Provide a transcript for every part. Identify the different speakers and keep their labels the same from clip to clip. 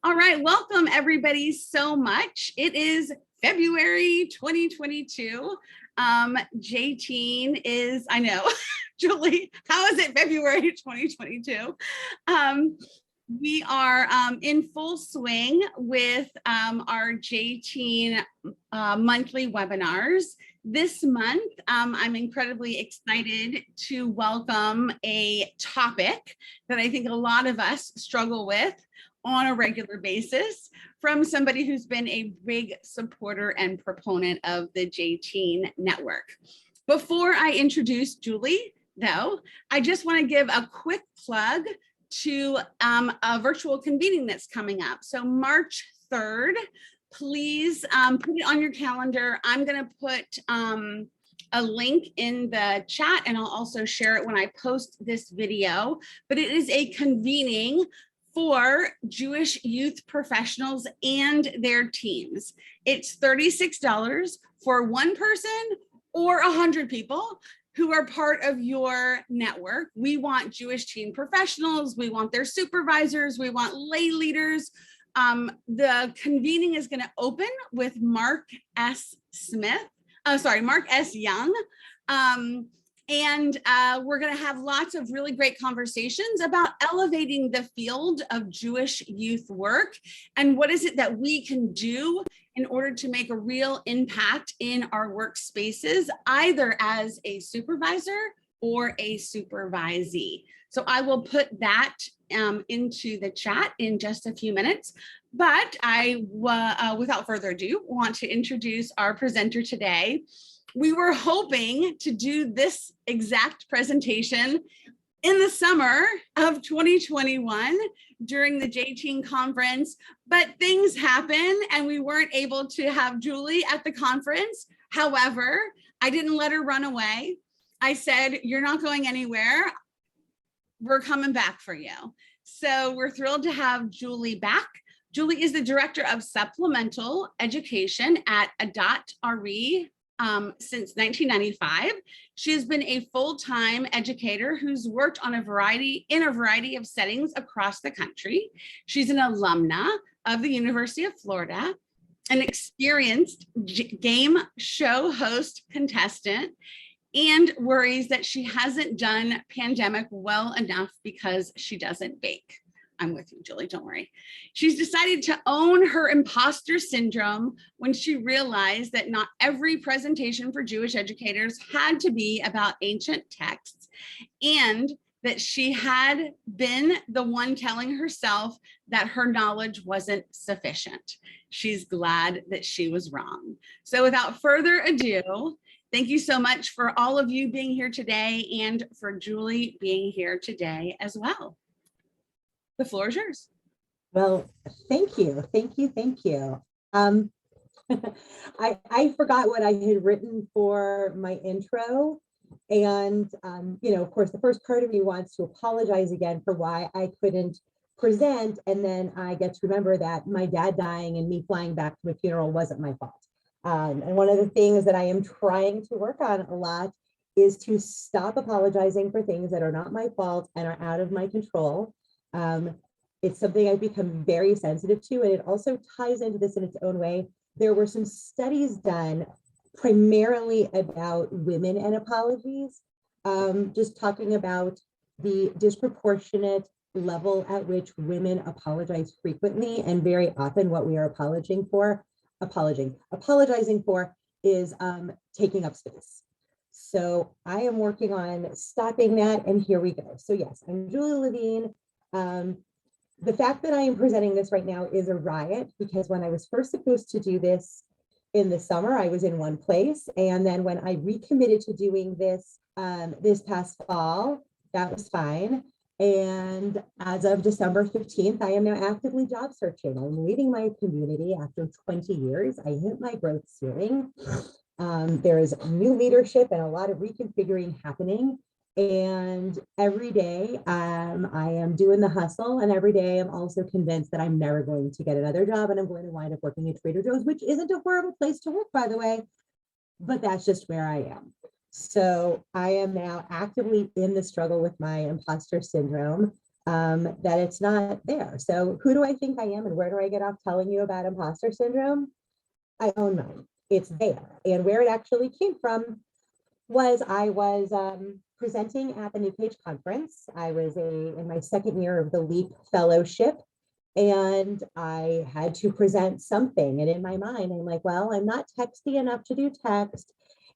Speaker 1: All right, welcome everybody so much. It is February 2022. J-Teen is, I know, Julie, how is it February 2022? We are in full swing with our J-Teen monthly webinars. This month, I'm incredibly excited to welcome a topic that I think a lot of us struggle with on a regular basis from somebody who's been a big supporter and proponent of the J-Teen network. Before I introduce Julie, though, I just want to give a quick plug to a virtual convening that's coming up. So March 3rd, please put it on your calendar. I'm going to put a link in the chat, and I'll also share it when I post this video, but it is a convening for Jewish youth professionals and their teams. It's $36 for one person or 100 people who are part of your network. We want Jewish teen professionals, we want their supervisors, we want lay leaders. The convening is gonna open with Mark S. Young. And we're going to have lots of really great conversations about elevating the field of Jewish youth work and what is it that we can do in order to make a real impact in our workspaces, either as a supervisor or a supervisee. So I will put that into the chat in just a few minutes, but I, without further ado, want to introduce our presenter today. We were hoping to do this exact presentation in the summer of 2021 during the J-Teen conference, but things happen and we weren't able to have Julie at the conference. However, I didn't let her run away. I said, you're not going anywhere. We're coming back for you. So we're thrilled to have Julie back. Julie is the Director of Supplemental Education at Adat-Ari since 1995. She has been a full-time educator who's worked on in a variety of settings across the country. She's an alumna of the University of Florida, an experienced game show host contestant, and worries that she hasn't done pandemic well enough because she doesn't bake. I'm with you, Julie, don't worry. She's decided to own her imposter syndrome when she realized that not every presentation for Jewish educators had to be about ancient texts, and that she had been the one telling herself that her knowledge wasn't sufficient. She's glad that she was wrong. So without further ado, thank you so much for all of you being here today and for Julie being here today as well. The floor is yours.
Speaker 2: Well, thank you. I forgot what I had written for my intro. And, of course, the first part of me wants to apologize again for why I couldn't present. And then I get to remember that my dad dying and me flying back to a funeral wasn't my fault. And one of the things that I am trying to work on a lot is to stop apologizing for things that are not my fault and are out of my control. It's something I've become very sensitive to, and it also ties into this in its own way. There were some studies done primarily about women and apologies, just talking about the disproportionate level at which women apologize frequently, and very often what we are apologizing for is taking up space. So I am working on stopping that, and here we go. So yes, I'm Julie Levine. The fact that I am presenting this right now is a riot, because when I was first supposed to do this in the summer, I was in one place. And then when I recommitted to doing this this past fall, that was fine. And as of December 15th, I am now actively job searching. I'm leaving my community after 20 years. I hit my growth ceiling. There is new leadership and a lot of reconfiguring happening. And every day I am doing the hustle, and every day I'm also convinced that I'm never going to get another job, and I'm going to wind up working at Trader Joe's, which isn't a horrible place to work, by the way, but that's just where I am. So I am now actively in the struggle with my imposter syndrome. that it's not there. So who do I think I am and where do I get off telling you about imposter syndrome? I own mine. It's there. And where it actually came from was I was presenting at the New Page conference. I was in my second year of the LEAP fellowship, and I had to present something. And in my mind, I'm like, well, I'm not texty enough to do text.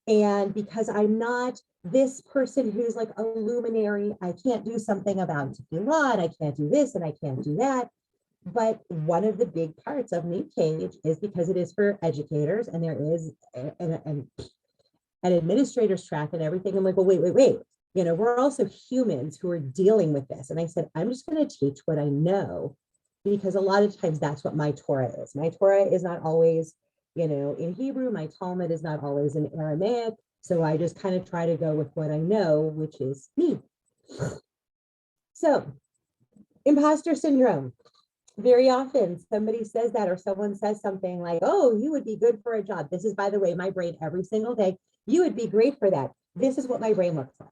Speaker 2: And because I'm not this person who's like a luminary, I can't do something about law, and I can't do this and I can't do that. But one of the big parts of New Page is because it is for educators, and there is an administrator's track and everything. I'm like, well, wait. You know, we're also humans who are dealing with this. And I said, I'm just going to teach what I know, because a lot of times that's what my Torah is. My Torah is not always, you know, in Hebrew. My Talmud is not always in Aramaic. So I just kind of try to go with what I know, which is me. So, imposter syndrome. Very often somebody says that, or someone says something like, oh, you would be good for a job. This is, by the way, my brain every single day. You would be great for that. This is what my brain looks like.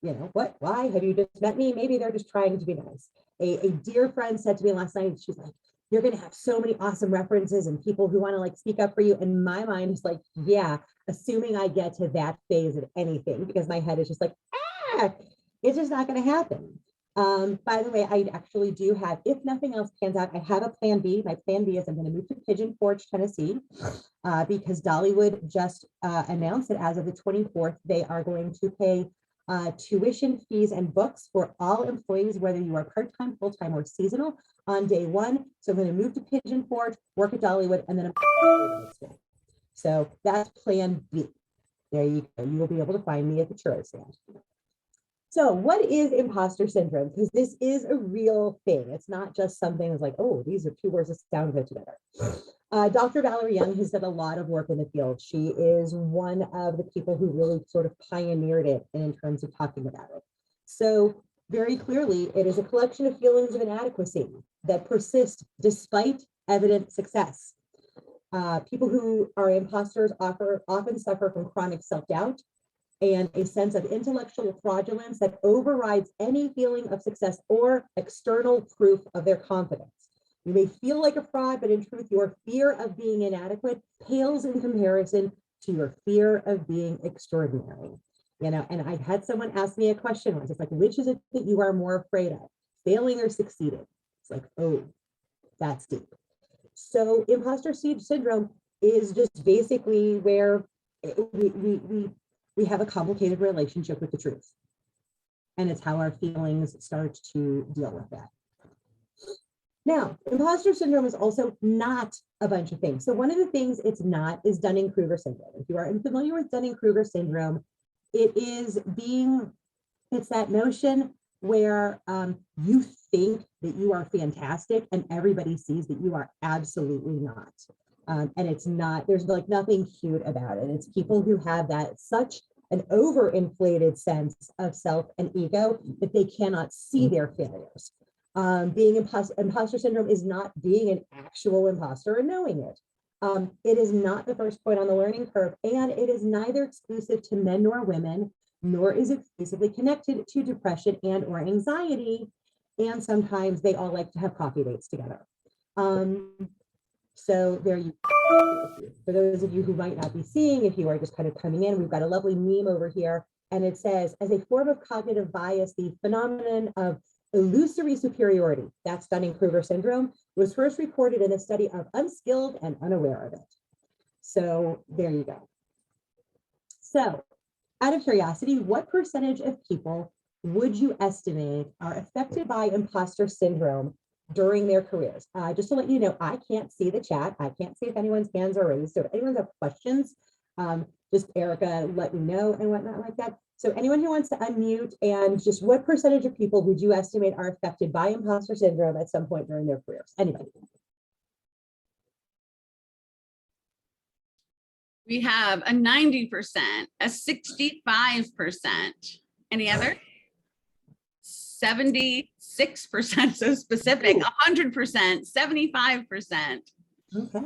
Speaker 2: You know, what, why have you just met me? Maybe they're just trying to be nice. A dear friend said to me last night, she's like, you're going to have so many awesome references and people who want to like speak up for you. And my mind is like, yeah, assuming I get to that phase of anything, because my head is just like, it's just not going to happen. By the way, I actually do have, if nothing else pans out, I have a plan B. My plan B is I'm going to move to Pigeon Forge, Tennessee, because Dollywood just announced that as of the 24th, they are going to pay tuition, fees, and books for all employees, whether you are part-time, full-time, or seasonal, on day one. So I'm going to move to Pigeon Forge, work at Dollywood, and then I'm so that's plan B. There you go. You will be able to find me at the churro stand. So what is imposter syndrome? Because this is a real thing. It's not just something that's like, oh, these are two words that sound good together. Dr. Valerie Young has done a lot of work in the field. She is one of the people who really sort of pioneered it in terms of talking about it. So very clearly, it is a collection of feelings of inadequacy that persist despite evident success. People who are imposters often suffer from chronic self-doubt and a sense of intellectual fraudulence that overrides any feeling of success or external proof of their confidence. You may feel like a fraud, but in truth, your fear of being inadequate pales in comparison to your fear of being extraordinary. You know, and I had someone ask me a question once. It's like, which is it that you are more afraid of, failing or succeeding? It's like, oh, that's deep. So imposter syndrome is just basically where we have a complicated relationship with the truth. And it's how our feelings start to deal with that. Now, imposter syndrome is also not a bunch of things. So one of the things it's not is Dunning-Kruger syndrome. If you are unfamiliar with Dunning-Kruger syndrome, it's that notion where you think that you are fantastic and everybody sees that you are absolutely not. And it's not, there's like nothing cute about it. It's people who have that such an overinflated sense of self and ego that they cannot see their failures. Being imposter syndrome is not being an actual imposter and knowing it. It is not the first point on the learning curve, and it is neither exclusive to men nor women, nor is it exclusively connected to depression and or anxiety. And sometimes they all like to have coffee dates together. So there you go. For those of you who might not be seeing, if you are just kind of coming in, we've got a lovely meme over here, and it says, as a form of cognitive bias, the phenomenon of illusory superiority, that's Dunning-Kruger syndrome, was first reported in a study of unskilled and unaware of it. So there you go. So out of curiosity, what percentage of people would you estimate are affected by imposter syndrome during their careers? Just to let you know, I can't see the chat. I can't see if anyone's hands are raised. So if anyone has questions, just Erica, let me know and whatnot like that. So anyone who wants to unmute, and just what percentage of people would you estimate are affected by imposter syndrome at some point during their careers? Anybody?
Speaker 1: We have a 90%, a 65%. Any other? 76%, so specific. Ooh. 100%, 75%.
Speaker 2: Okay.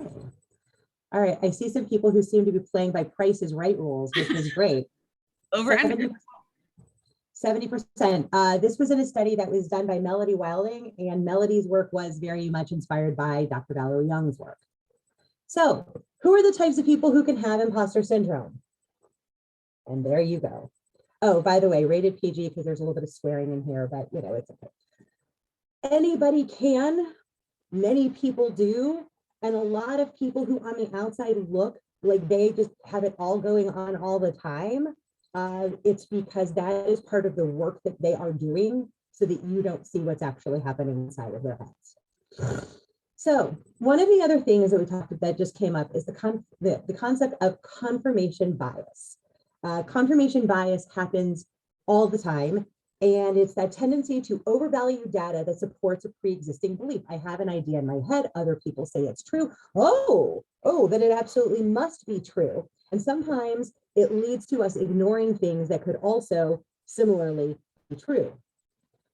Speaker 2: All right. I see some people who seem to be playing by Price is Right rules, which is great.
Speaker 1: Over 70%.
Speaker 2: 70%. This was in a study that was done by Melody Wilding, and Melody's work was very much inspired by Dr. Valerie Young's work. So who are the types of people who can have imposter syndrome? And there you go. Oh, by the way, rated PG because there's a little bit of swearing in here, but you know, it's okay. Anybody can, many people do, and a lot of people who on the outside look like they just have it all going on all the time. It's because that is part of the work that they are doing so that you don't see what's actually happening inside of their heads. So one of the other things that we talked about that just came up is the concept of confirmation bias. Confirmation bias happens all the time, and it's that tendency to overvalue data that supports a pre-existing belief. I have an idea in my head, other people say it's true. Oh, then it absolutely must be true. And sometimes it leads to us ignoring things that could also similarly be true.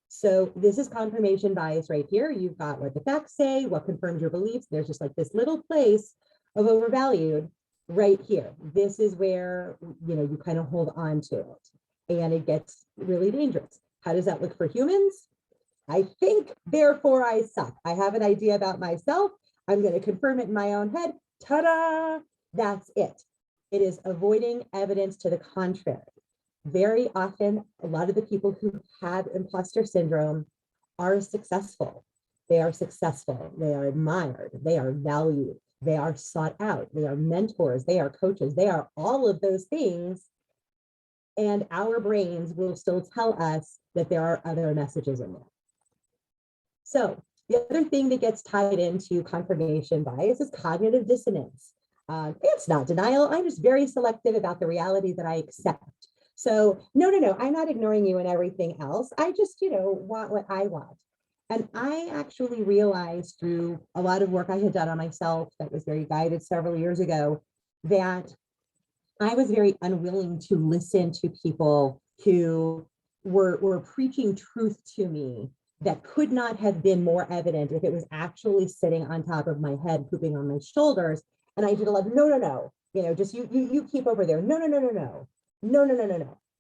Speaker 2: So this is confirmation bias right here. You've got what the facts say, what confirms your beliefs. There's just like this little place of overvalued right here. This is where, you know, you kind of hold on to it and it gets really dangerous. How does that look for humans? I think, therefore I suck. I have an idea about myself. I'm going to confirm it in my own head. Ta-da! That's it. It is avoiding evidence to the contrary. Very often, a lot of the people who have imposter syndrome are successful. They are successful. They are admired. They are valued. They are sought out. They are mentors. They are coaches. They are all of those things. And our brains will still tell us that there are other messages in there. So the other thing that gets tied into confirmation bias is cognitive dissonance. It's not denial. I'm just very selective about the reality that I accept. So no, I'm not ignoring you and everything else. I just, you know, want what I want. And I actually realized through a lot of work I had done on myself that was very guided several years ago that I was very unwilling to listen to people who were preaching truth to me that could not have been more evident if it was actually sitting on top of my head, pooping on my shoulders. And I did a lot of no, you know, just you keep over there. No.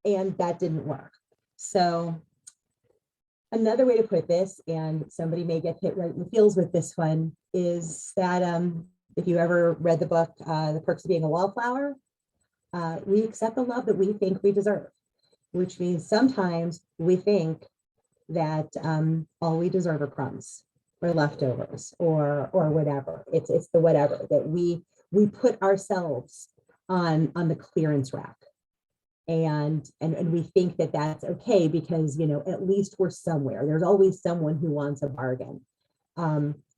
Speaker 2: And that didn't work. So another way to put this, and somebody may get hit right in the feels with this one, is that if you ever read the book, The Perks of Being a Wallflower, we accept the love that we think we deserve, which means sometimes we think that all we deserve are crumbs or leftovers or whatever. It's the whatever that we put ourselves on the clearance rack. And we think that that's okay because, you know, at least we're somewhere. There's always someone who wants a bargain.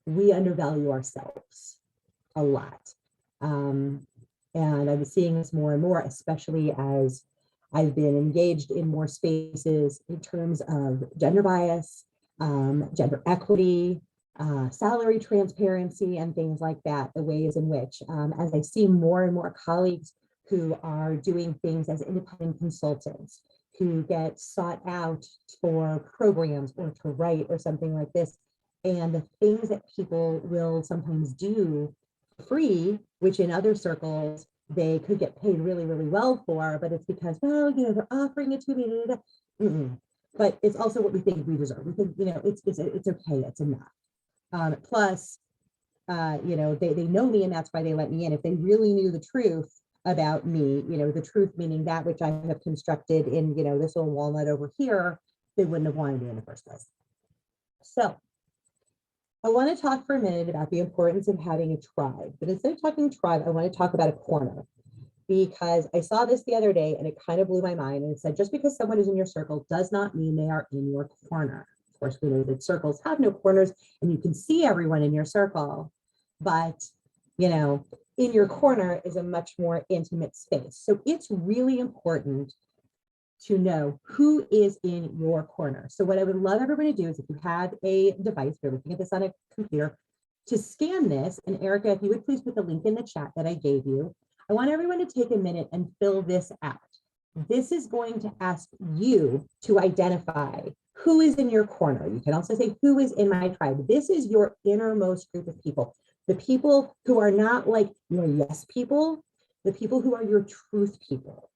Speaker 2: We undervalue ourselves a lot. And I'm seeing this more and more, especially as I've been engaged in more spaces in terms of gender bias, gender equity, salary transparency, and things like that, the ways in which, as I see more and more colleagues who are doing things as independent consultants, who get sought out for programs or to write or something like this. And the things that people will sometimes do free, which in other circles, they could get paid really, really well for, but it's because, well, you know, they're offering it to me. But it's also what we think we deserve. We think, you know, it's okay, it's enough. Plus, you know, they know me and that's why they let me in. If they really knew the truth about me, you know, the truth meaning that which I have constructed in, you know, this little walnut over here, they wouldn't have wanted me in the first place. So I want to talk for a minute about the importance of having a tribe, but instead of talking tribe, I want to talk about a corner, because I saw this the other day and it kind of blew my mind. And it said, just because someone is in your circle does not mean they are in your corner. Of course, we know that circles have no corners and you can see everyone in your circle, but, you know, in your corner is a much more intimate space. So it's really important to know who is in your corner. So what I would love everybody to do is, if you have a device, you're looking at this on a computer, to scan this. And Erica, if you would please put the link in the chat that I gave you. I want everyone to take a minute and fill this out. This is going to ask you to identify who is in your corner. You can also say, who is in my tribe? This is your innermost group of people. The people who are not like your yes people, the people who are your truth people,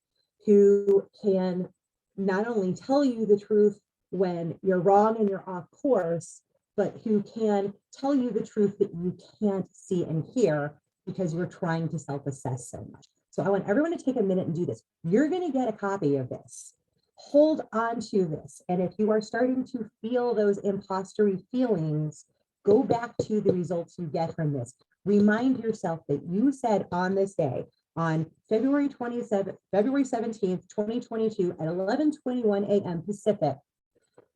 Speaker 2: who can not only tell you the truth when you're wrong and you're off course, but who can tell you the truth that you can't see and hear because you're trying to self-assess so much. So I want everyone to take a minute and do this. You're going to get a copy of this. Hold on to this. And if you are starting to feel those impostery feelings, go back to the results you get from this. Remind yourself that you said on this day, on February 27th, February 17th, 2022 at 11:21 a.m. Pacific,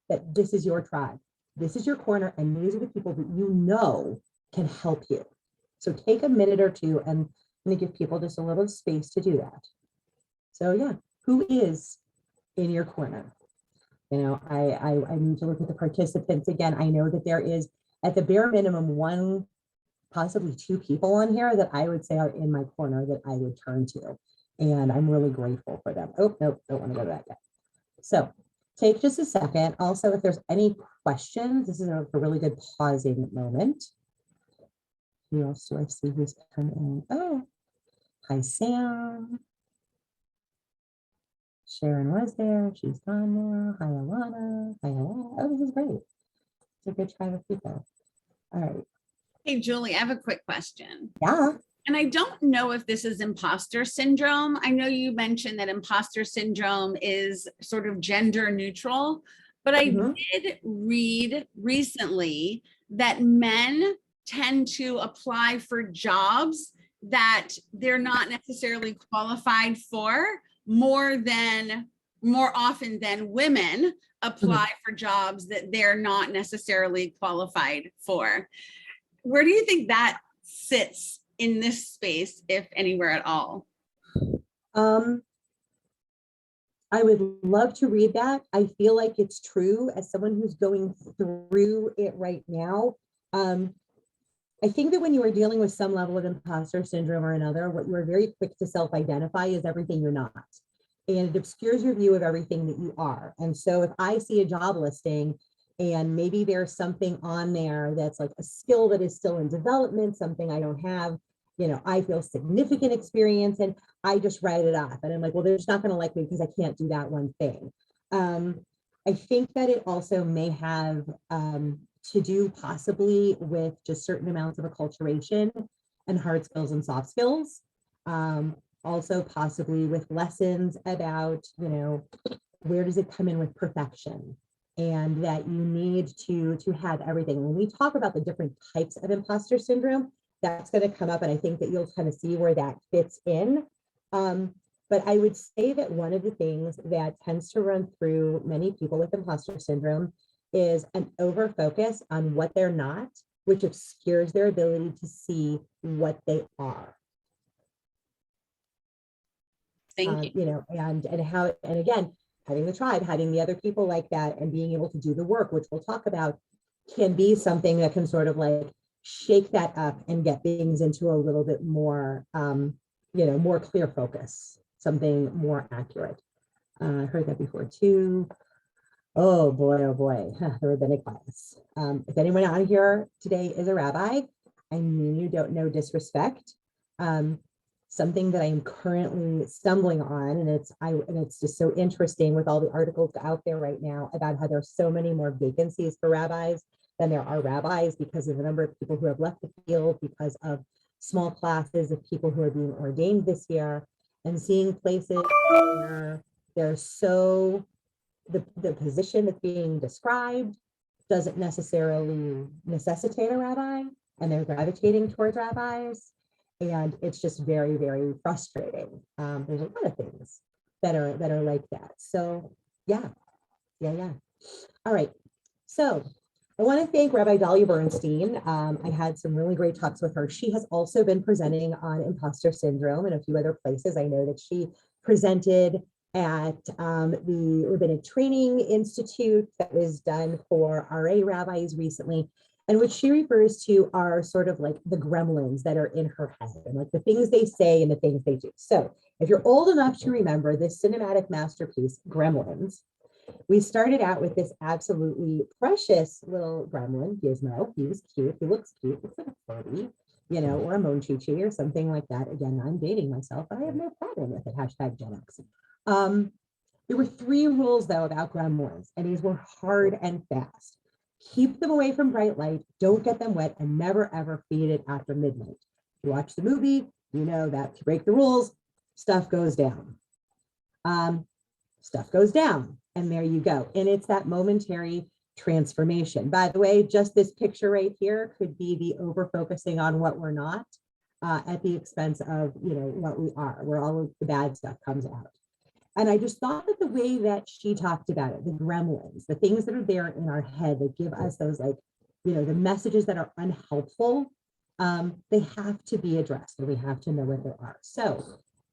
Speaker 2: that this is your tribe. This is your corner, and these are the people that you know can help you. So take a minute or two, and I'm going to give people just a little space to do that. So yeah, who is in your corner? You know, I need to look at the participants again. I know that there is at the bare minimum one, possibly two people on here that I would say are in my corner that I would turn to. And I'm really grateful for them. Oh, no, don't want to go to that yet. So take just a second. Also, if there's any questions, this is a really good pausing moment. Who else do I see who's come in? Oh, hi, Sam. Sharon was there. She's gone now. Hi, Alana. Hi, Alana. Oh, this is great. It's a good tribe of people. All right.
Speaker 1: Hey, Julie, I have a quick question.
Speaker 2: Yeah.
Speaker 1: And I don't know if this is imposter syndrome. I know you mentioned that imposter syndrome is sort of gender neutral, but I did read recently that men tend to apply for jobs that they're not necessarily qualified for more often than women apply for jobs that they're not necessarily qualified for. Where do you think that sits in this space, if anywhere at all?
Speaker 2: I would love to read that. I feel like it's true as someone who's going through it right now. I think that when you are dealing with some level of imposter syndrome or another, what you are very quick to self-identify is everything you're not. And it obscures your view of everything that you are. And so if I see a job listing and maybe there's something on there that's like a skill that is still in development, something I don't have, you know, I feel significant experience and I just write it off. And I'm like, well, they're just not going to like me because I can't do that one thing. I think that it also may have to do possibly with just certain amounts of acculturation and hard skills and soft skills. Also possibly with lessons about, you know, where does it come in with perfection and that you need to have everything. When we talk about the different types of imposter syndrome, that's going to come up. And I think that you'll kind of see where that fits in. But I would say that one of the things that tends to run through many people with imposter syndrome is an over focus on what they're not, which obscures their ability to see what they are.
Speaker 1: Thank you.
Speaker 2: You know, and how, and again, having the tribe, having the other people like that, and being able to do the work, which we'll talk about, can be something that can sort of like shake that up and get things into a little bit more, you know, more clear focus, something more accurate. I heard that before too. Oh boy, the Rabbinic Bias. If anyone on here today is a rabbi, I mean, you don't know disrespect. Something that I'm currently stumbling on, and it's just so interesting with all the articles out there right now about how there's so many more vacancies for rabbis than there are rabbis because of the number of people who have left the field because of small classes of people who are being ordained this year, and seeing places where there's so the position that's being described doesn't necessarily necessitate a rabbi, and they're gravitating towards rabbis. And it's just very, very frustrating. There's a lot of things that are like that. So yeah. All right. So I want to thank Rabbi Dahlia Bernstein. I had some really great talks with her. She has also been presenting on imposter syndrome in a few other places. I know that she presented at the Rabbinic Training Institute that was done for RA rabbis recently. And what she refers to are sort of like the gremlins that are in her head, and like the things they say and the things they do. So if you're old enough to remember this cinematic masterpiece, Gremlins, we started out with this absolutely precious little gremlin, Gizmo. He was cute. He looks cute. Looks like a Furby, you know, or a Monchichi or something like that. Again, I'm dating myself, but I have no problem with it. Hashtag Gen X. There were 3 rules though about gremlins, and these were hard and fast. Keep them away from bright light, don't get them wet, and never ever feed it after midnight. If you watch the movie, you know that to break the rules, stuff goes down. Stuff goes down, and there you go. And it's that momentary transformation. By the way, just this picture right here could be the over focusing on what we're not at the expense of, what we are, where all of the bad stuff comes out. And I just thought that the way that she talked about it, the gremlins, the things that are there in our head that give us those, like, the messages that are unhelpful, they have to be addressed, and we have to know what they are. So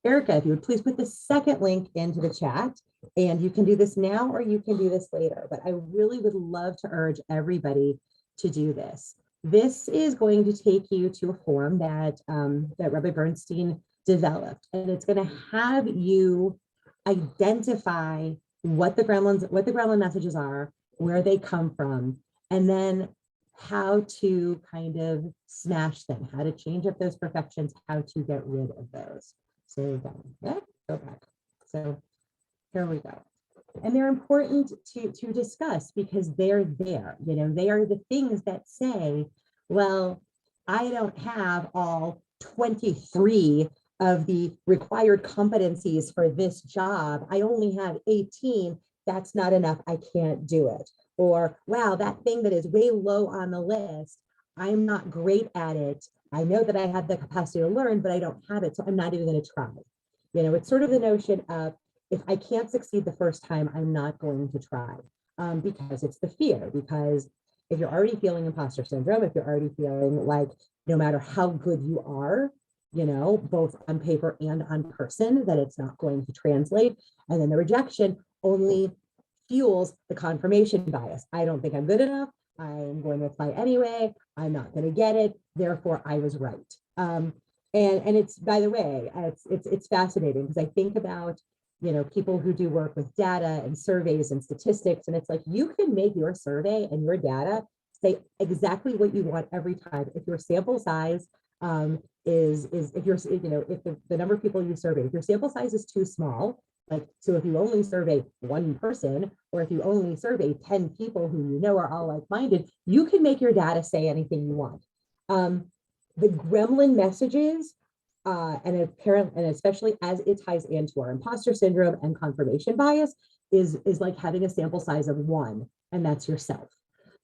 Speaker 2: Erica, if you would please put the second link into the chat, and you can do this now or you can do this later, but I really would love to urge everybody to do this. This is going to take you to a form that, that Rabbi Bernstein developed, and it's going to have you identify what the gremlin messages are, where they come from, and then how to kind of smash them, how to change up those perfections, how to get rid of those. So go back. So here we go. And they're important to discuss because they're there. They are the things that say, well, I don't have all 23 of the required competencies for this job. I only have 18. That's not enough. I can't do it. Or, wow, that thing that is way low on the list, I'm not great at it. I know that I have the capacity to learn, but I don't have it. So I'm not even going to try. It's sort of the notion of, if I can't succeed the first time, I'm not going to try, because it's the fear. Because if you're already feeling imposter syndrome, if you're already feeling like no matter how good you are, both on paper and on person, that it's not going to translate. And then the rejection only fuels the confirmation bias. I don't think I'm good enough. I'm going to apply anyway. I'm not going to get it. Therefore, I was right. And it's, by the way, it's fascinating because I think about, people who do work with data and surveys and statistics, and it's like, you can make your survey and your data say exactly what you want every time. If your sample size is if you're, if the number of people you survey, if your sample size is too small, like, so if you only survey one person, or if you only survey 10 people who are all like-minded, you can make your data say anything you want. The gremlin messages, and especially as it ties into our imposter syndrome and confirmation bias, is like having a sample size of 1, and that's yourself.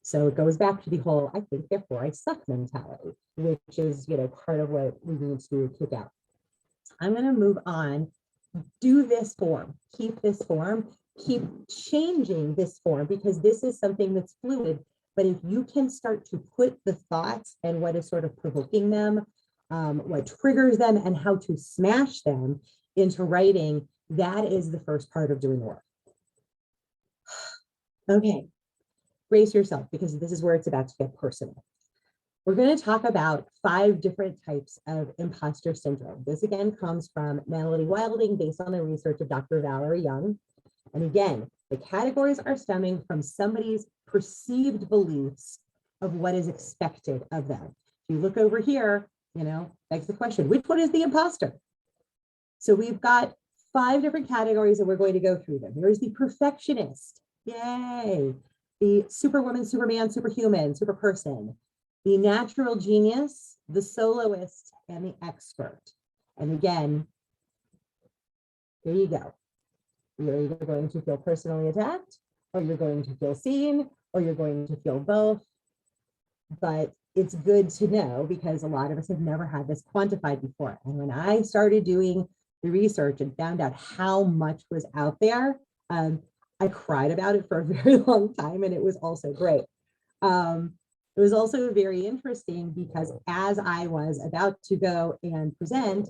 Speaker 2: So it goes back to the whole "I think, therefore I suck" mentality, which is part of what we need to kick out. I'm going to move on. Do this form, keep this form, keep changing this form, because this is something that's fluid. But if you can start to put the thoughts and what is sort of provoking them, what triggers them, and how to smash them into writing, that is the first part of doing the work. Okay, brace yourself, because this is where it's about to get personal. We're going to talk about 5 different types of imposter syndrome. This again comes from Melody Wilding, based on the research of Dr. Valerie Young. And again, the categories are stemming from somebody's perceived beliefs of what is expected of them. If you look over here, begs the question, which one is the imposter? So we've got 5 different categories, and we're going to go through them. There's the perfectionist, yay. The superwoman, superman, superhuman, superperson. The natural genius, the soloist, and the expert. And again, there you go. You're either going to feel personally attacked, or you're going to feel seen, or you're going to feel both. But it's good to know, because a lot of us have never had this quantified before. And when I started doing the research and found out how much was out there, I cried about it for a very long time, and it was also great. It was also very interesting because as I was about to go and present,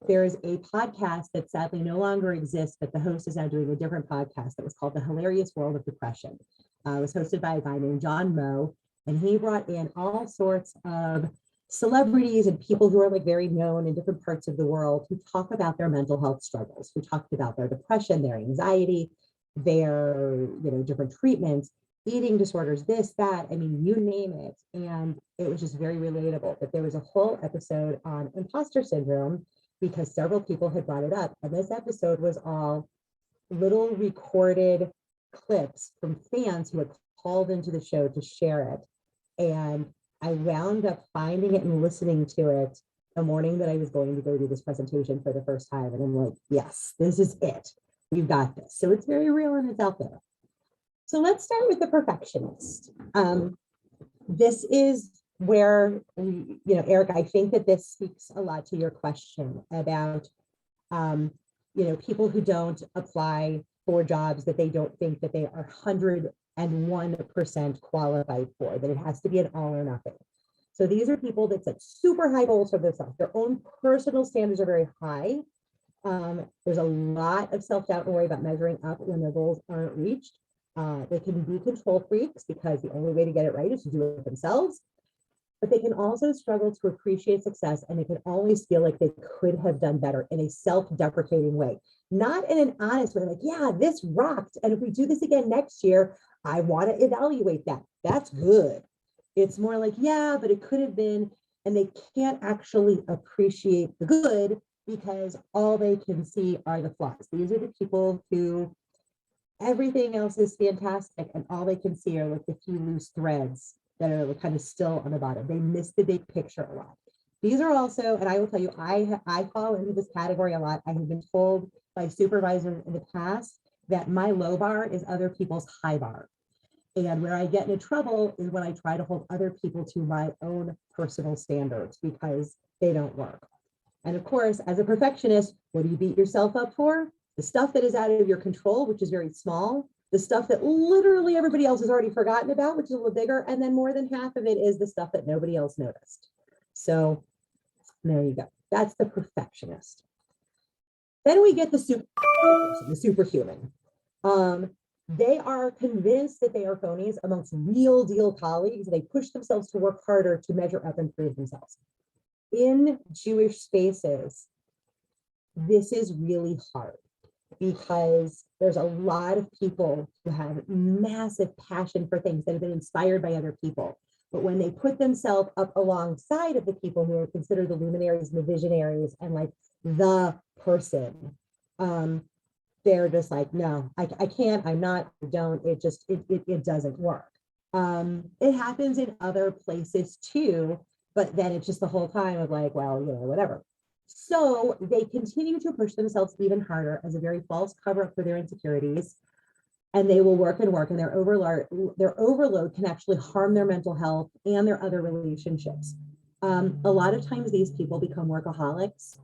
Speaker 2: there's a podcast that sadly no longer exists, but the host is now doing a different podcast that was called The Hilarious World of Depression. It was hosted by a guy named John Moe, and he brought in all sorts of celebrities and people who are like very known in different parts of the world who talk about their mental health struggles, who talked about their depression, their anxiety, their different treatments, eating disorders, this, that, I mean, you name it. And it was just very relatable. But there was a whole episode on imposter syndrome because several people had brought it up. And this episode was all little recorded clips from fans who had called into the show to share it. And I wound up finding it and listening to it the morning that I was going to go do this presentation for the first time. And I'm like, yes, this is it. We've got this. So it's very real and it's out there. So let's start with the perfectionist. This is where, Eric, I think that this speaks a lot to your question about, people who don't apply for jobs that they don't think that they are 101% qualified for, that it has to be an all or nothing. So these are people that set super high goals for themselves. Their own personal standards are very high. There's a lot of self-doubt and worry about measuring up when their goals aren't reached. They can be control freaks because the only way to get it right is to do it themselves. But they can also struggle to appreciate success, and they can always feel like they could have done better in a self-deprecating way, not in an honest way, like, yeah, this rocked. And if we do this again next year, I want to evaluate that. That's good. It's more like, yeah, but it could have been, and they can't actually appreciate the good because all they can see are the flaws. These are the people who everything else is fantastic, and all they can see are like the few loose threads that are kind of still on the bottom. They miss the big picture a lot. These are also, and I will tell you, I fall into this category a lot. I have been told by supervisors in the past that my low bar is other people's high bar. And where I get into trouble is when I try to hold other people to my own personal standards because they don't work. And of course, as a perfectionist, what do you beat yourself up for? The stuff that is out of your control, which is very small, the stuff that literally everybody else has already forgotten about, which is a little bigger, and then more than half of it is the stuff that nobody else noticed. So there you go. That's the perfectionist. Then we get the superhuman. They are convinced that they are phonies amongst real deal colleagues. They push themselves to work harder to measure up and prove themselves. In Jewish spaces, this is really hard because there's a lot of people who have massive passion for things that have been inspired by other people. But when they put themselves up alongside of the people who are considered the luminaries and the visionaries and like the person, they're just like, no, I can't, I'm not, I don't, it doesn't work. It happens in other places too, but then it's just the whole time of like, well, whatever. So they continue to push themselves even harder as a very false cover up for their insecurities. And they will work and work, and their overload can actually harm their mental health and their other relationships. A lot of times these people become workaholics,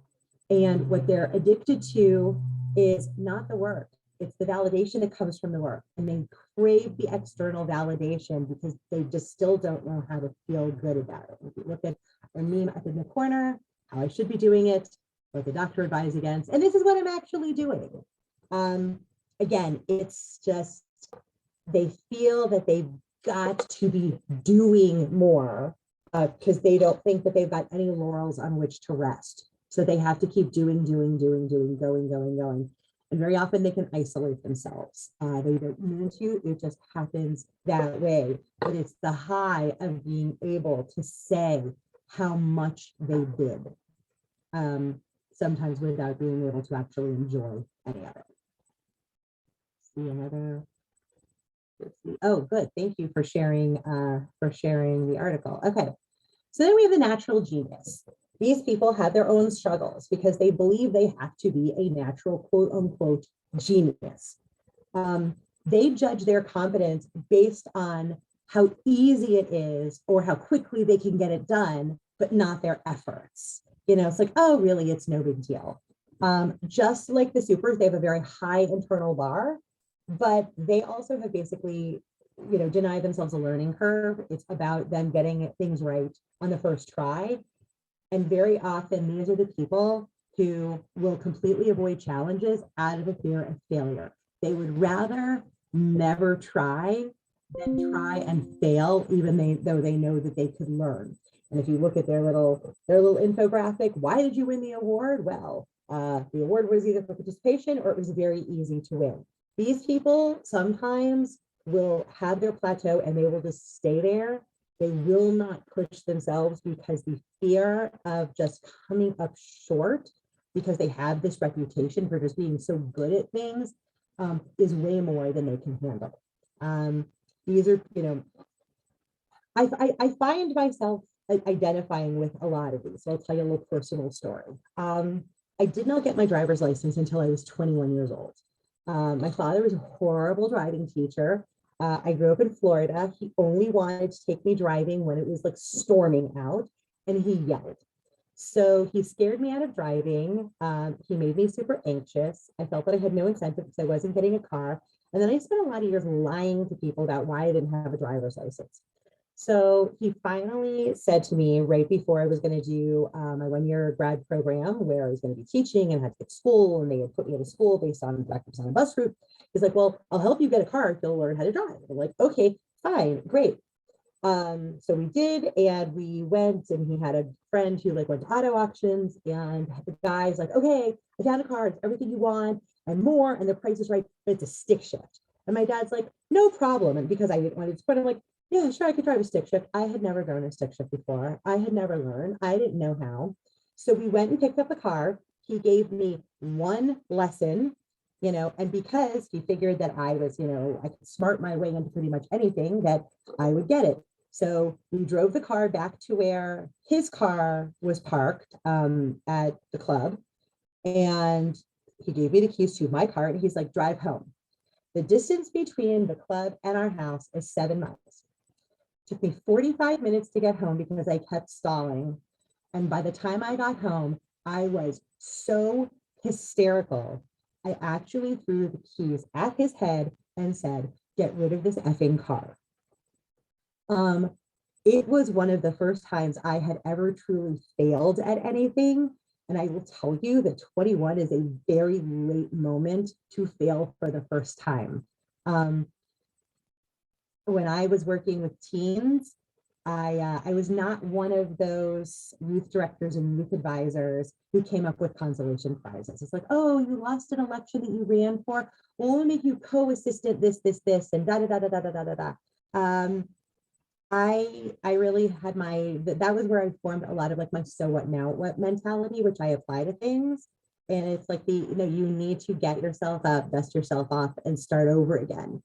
Speaker 2: and what they're addicted to is not the work. It's the validation that comes from the work. And they crave the external validation because they just still don't know how to feel good about it. If you look at our meme up in the corner, how I should be doing it, what the doctor advised against, and this is what I'm actually doing. Again, it's just, they feel that they've got to be doing more because they don't think that they've got any laurels on which to rest. So they have to keep doing, going. And very often they can isolate themselves. They don't mean to, it just happens that way. But it's the high of being able to say how much they did, sometimes without being able to actually enjoy any of it. See another. Oh, good. Thank you for sharing the article. Okay. So then we have the natural genius. These people have their own struggles because they believe they have to be a natural, quote unquote, genius. They judge their competence based on how easy it is or how quickly they can get it done, but not their efforts. It's like, oh, really, it's no big deal. Just like the supers, they have a very high internal bar, but they also have basically, denied themselves a learning curve. It's about them getting things right on the first try. And very often, these are the people who will completely avoid challenges out of the fear of failure. They would rather never try than try and fail, even though they know that they could learn. And if you look at their little infographic, why did you win the award? Well, the award was either for participation or it was very easy to win. These people sometimes will have their plateau and they will just stay there. They will not push themselves because the fear of just coming up short, because they have this reputation for just being so good at things, is way more than they can handle. These are, I find myself identifying with a lot of these. So I'll tell you a little personal story. I did not get my driver's license until I was 21 years old. My father was a horrible driving teacher. I grew up in Florida. He only wanted to take me driving when it was like storming out, and he yelled. So he scared me out of driving. He made me super anxious. I felt that I had no incentive because I wasn't getting a car. And then I spent a lot of years lying to people about why I didn't have a driver's license. So he finally said to me right before I was going to do my 1-year grad program where I was going to be teaching and had to get to school, and they had put me at a school based on practice on a bus route. He's like, well, I'll help you get a car if you'll learn how to drive. I'm like, okay, fine, great. So we did, and we went, and he had a friend who like went to auto auctions, and the guy's like, okay, I found a car, it's everything you want and more, and the price is right, but it's a stick shift. And my dad's like, no problem. And because I didn't want to put him like, yeah, sure, I could drive a stick shift. I had never driven a stick shift before. I had never learned. I didn't know how. So we went and picked up the car. He gave me one lesson, and because he figured that I was, I could smart my way into pretty much anything, that I would get it. So we drove the car back to where his car was parked at the club. And he gave me the keys to my car, and he's like, drive home. The distance between the club and our house is 7 miles. Took me 45 minutes to get home because I kept stalling. And by the time I got home, I was so hysterical. I actually threw the keys at his head and said, get rid of this effing car. It was one of the first times I had ever truly failed at anything. And I will tell you that 21 is a very late moment to fail for the first time. When I was working with teens, I was not one of those youth directors and youth advisors who came up with consolation prizes. It's like, oh, you lost an election that you ran for. Well, we'll make you co-assistant this, and da da da da da da da da. I really had that was where I formed a lot of like my so what now what mentality, which I apply to things. And it's like you need to get yourself up, dust yourself off, and start over again.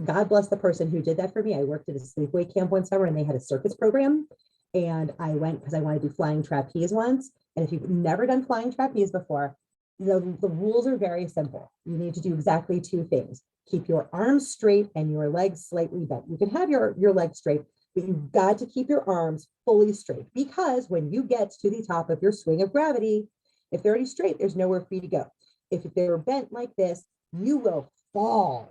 Speaker 2: God bless the person who did that for me. I worked at a sleepaway camp one summer, and they had a circus program. And I went because I wanted to do flying trapeze once. And if you've never done flying trapeze before, the rules are very simple. You need to do exactly 2 things. Keep your arms straight and your legs slightly bent. You can have your legs straight, but you've got to keep your arms fully straight, because when you get to the top of your swing of gravity, if they're already straight, there's nowhere for you to go. If they're bent like this, you will fall.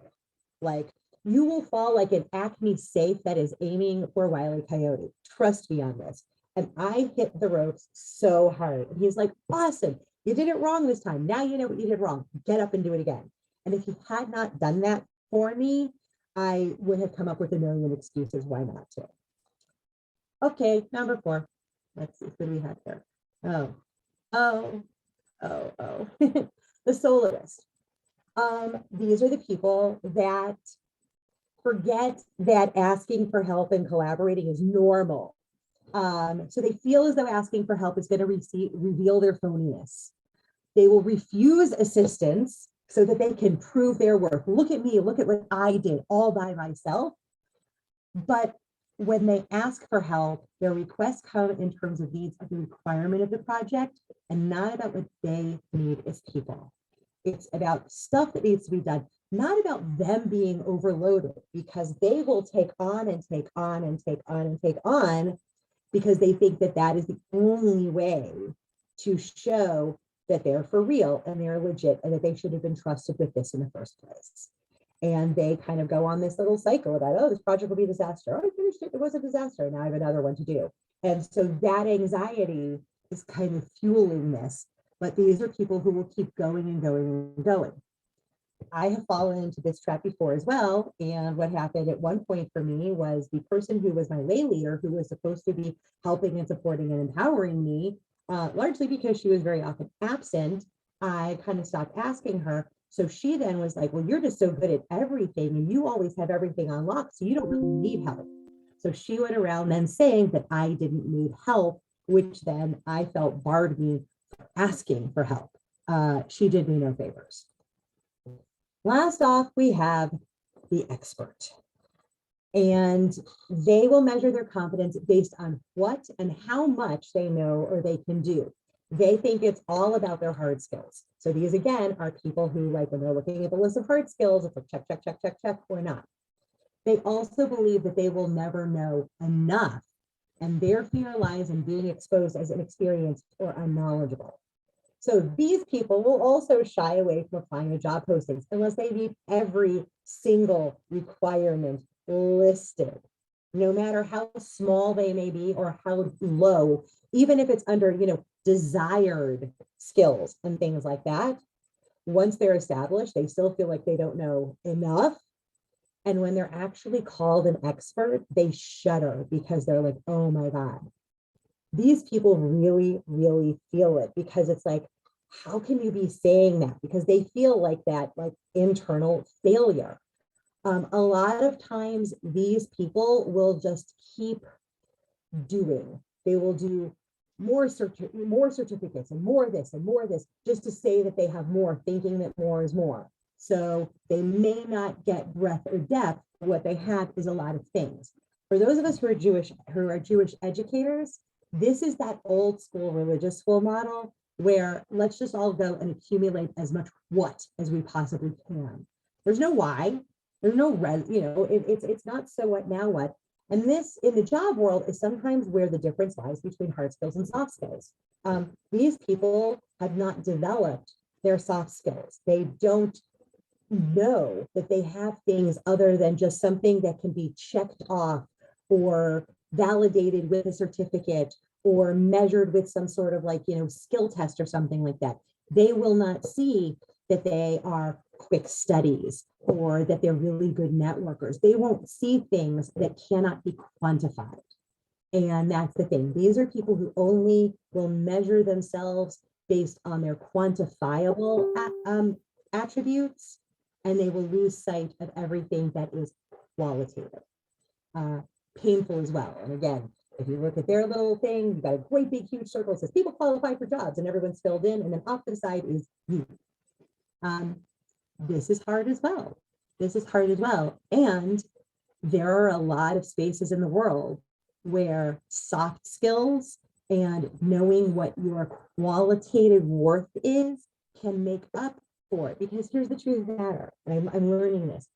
Speaker 2: You will fall like an Acme safe that is aiming for Wile E. Coyote. Trust me on this. And I hit the ropes so hard. And he's like, awesome. You did it wrong this time. Now you know what you did wrong. Get up and do it again. And if he had not done that for me, I would have come up with a million excuses why not to. Okay, number 4. Let's see, what do we have here? The soloist. These are the people that forget that asking for help and collaborating is normal. So they feel as though asking for help is going to reveal their phoniness. They will refuse assistance so that they can prove their worth. Look at me, look at what I did all by myself. But when they ask for help, their requests come in terms of needs of the requirement of the project, and not about what they need as people. It's about stuff that needs to be done, not about them being overloaded, because they will take on and take on and take on and take on, because they think that that is the only way to show that they're for real and they're legit and that they should have been trusted with this in the first place. And they kind of go on this little cycle about, oh, this project will be a disaster. Oh, I finished it. It was a disaster. Now I have another one to do. And so that anxiety is kind of fueling this. But these are people who will keep going and going and going. I have fallen into this trap before as well. And what happened at one point for me was the person who was my lay leader, who was supposed to be helping and supporting and empowering me, largely because she was very often absent, I kind of stopped asking her. So she then was like, well, you're just so good at everything and you always have everything on lock, so you don't really need help. So she went around then saying that I didn't need help, which then I felt barred me for asking for help. She did me no favors. Last off, we have the expert. And they will measure their competence based on what and how much they know or they can do. They think it's all about their hard skills. So these, again, are people who, like, when they're looking at the list of hard skills, it's like check, check, check, check, check, or not. They also believe that they will never know enough, and their fear lies in being exposed as inexperienced or unknowledgeable. So these people will also shy away from applying to job postings unless they meet every single requirement listed, no matter how small they may be or how low, even if it's under, desired skills and things like that. Once they're established, they still feel like they don't know enough. And when they're actually called an expert, they shudder because they're like, oh my God. These people really, really feel it, because it's like, how can you be saying that? Because they feel like that, like, internal failure. A lot of times these people will just keep doing. They will do more certificates and more this and more this, just to say that they have more, thinking that more is more. So they may not get breadth or depth. What they have is a lot of things. For those of us who are Jewish educators, this is that old school religious school model where let's just all go and accumulate as much what as we possibly can. There's no why. There's no it's not so what, now what. And this, in the job world, is sometimes where the difference lies between hard skills and soft skills. These people have not developed their soft skills. They don't know that they have things other than just something that can be checked off or validated with a certificate or measured with some sort of skill test or something like that. They will not see that they are quick studies or that they're really good networkers. They won't see things that cannot be quantified. And that's the thing. These are people who only will measure themselves based on their quantifiable attributes, and they will lose sight of everything that is qualitative. Painful as well. And again, if you look at their little thing, you've got a great big huge circle that says people qualify for jobs, and everyone's filled in, and then off to the side is you. This is hard as well. This is hard as well. And there are a lot of spaces in the world where soft skills and knowing what your qualitative worth is can make up for it. Because here's the truth of the matter, and I'm learning this.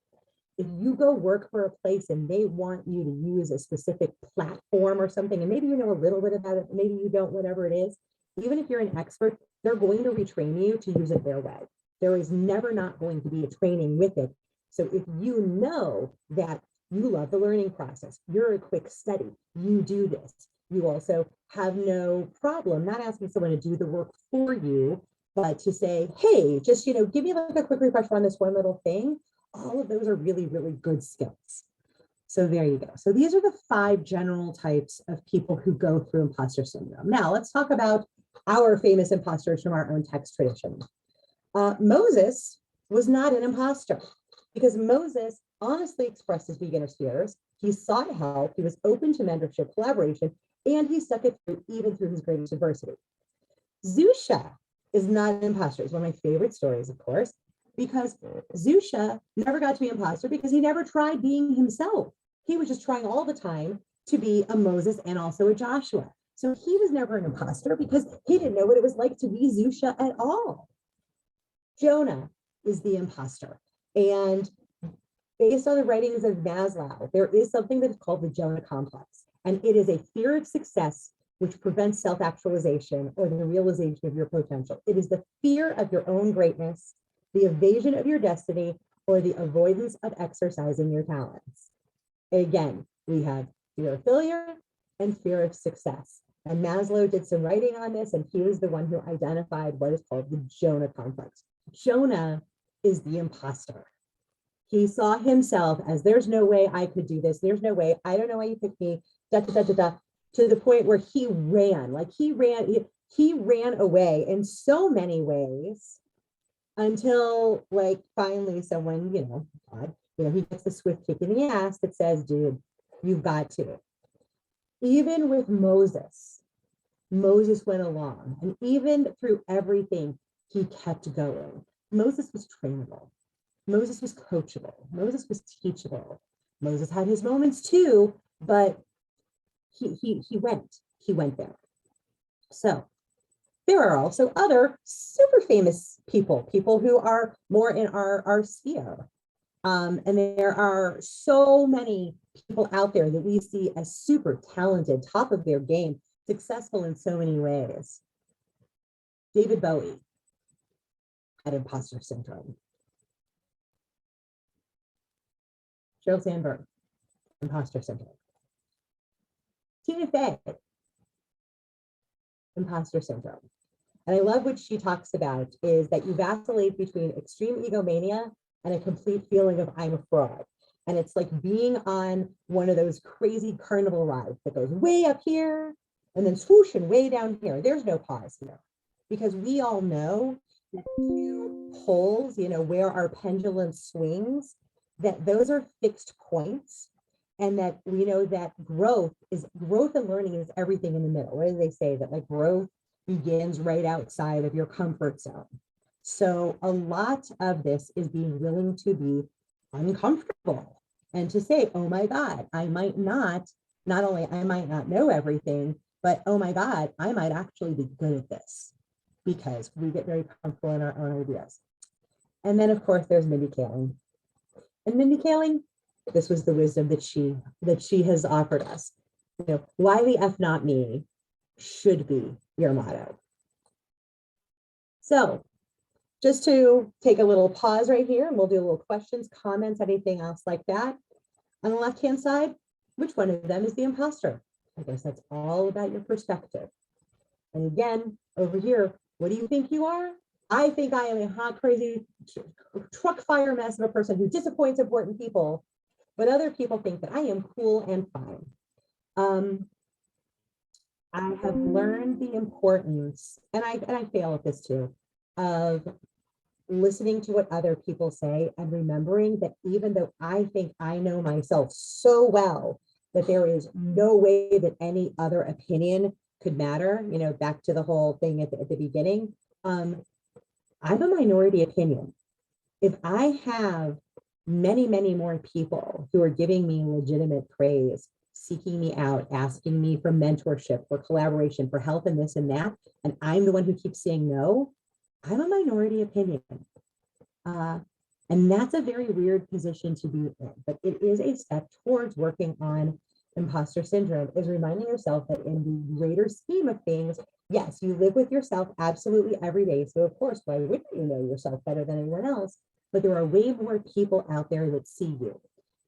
Speaker 2: If you go work for a place and they want you to use a specific platform or something, and maybe you know a little bit about it, maybe you don't, whatever it is, even if you're an expert, they're going to retrain you to use it their way. There is never not going to be a training with it. So if you know that you love the learning process, you're a quick study, you do this, you also have no problem not asking someone to do the work for you, but to say, hey, just, give me like a quick refresher on this one little thing. All of those are really, really good skills. So there you go. So these are the 5 general types of people who go through imposter syndrome. Now let's talk about our famous imposters from our own text tradition. Moses was not an imposter, because Moses honestly expressed his beginner's fears. He sought help. He was open to mentorship, collaboration, and he stuck it through even through his greatest adversity. Zusha is not an imposter. It's one of my favorite stories, of course, because Zusha never got to be an imposter because he never tried being himself. He was just trying all the time to be a Moses and also a Joshua. So he was never an imposter because he didn't know what it was like to be Zusha at all. Jonah is the imposter. And based on the writings of Maslow, there is something that is called the Jonah Complex. And it is a fear of success which prevents self-actualization or the realization of your potential. It is the fear of your own greatness, the evasion of your destiny, or the avoidance of exercising your talents. Again, we have fear of failure and fear of success. And Maslow did some writing on this, and he was the one who identified what is called the Jonah Complex. Jonah is the imposter. He saw himself as, there's no way I could do this. There's no way. I don't know why you picked me, to the point where he ran away in so many ways until finally someone, God, he gets the swift kick in the ass that says, dude, you've got to. Even with Moses went along, and even through everything, he kept going. Moses was trainable. Moses was coachable. Moses was teachable. Moses had his moments too, but he went there. So there are also other super famous people who are more in our sphere. And there are so many people out there that we see as super talented, top of their game, successful in so many ways. David Bowie had imposter syndrome. Sheryl Sandberg, imposter syndrome. Tina Fey, imposter syndrome. And I love what she talks about is that you vacillate between extreme egomania and a complete feeling of I'm a fraud. And it's like being on one of those crazy carnival rides that goes way up here and then swoosh and way down here. There's no pause here because we all know that two poles, where our pendulum swings, that those are fixed points. And that we know that growth and learning is everything in the middle. What do they say? That like growth begins right outside of your comfort zone. So a lot of this is being willing to be uncomfortable and to say, oh my God, I might not know everything, but oh my God, I might actually be good at this because we get very comfortable in our own ideas. And then of course there's Mindy Kaling. And Mindy Kaling, this was the wisdom that she has offered us. Why the F not me should be your motto. So just to take a little pause right here, and we'll do a little questions, comments, anything else like that. On the left-hand side, which one of them is the imposter? I guess that's all about your perspective. And again, over here, what do you think you are? I think I am a hot, crazy truck fire mess of a person who disappoints important people, but other people think that I am cool and fine. I have learned the importance, and I fail at this too, of listening to what other people say and remembering that even though I think I know myself so well that there is no way that any other opinion could matter, back to the whole thing at the beginning, I'm a minority opinion. If I have many, many more people who are giving me legitimate praise, seeking me out, asking me for mentorship, for collaboration, for help in this and that, and I'm the one who keeps saying no, I'm a minority opinion. And that's a very weird position to be in, but it is a step towards working on imposter syndrome, is reminding yourself that in the greater scheme of things, yes, you live with yourself absolutely every day. So of course, why wouldn't you know yourself better than anyone else? But there are way more people out there that see you.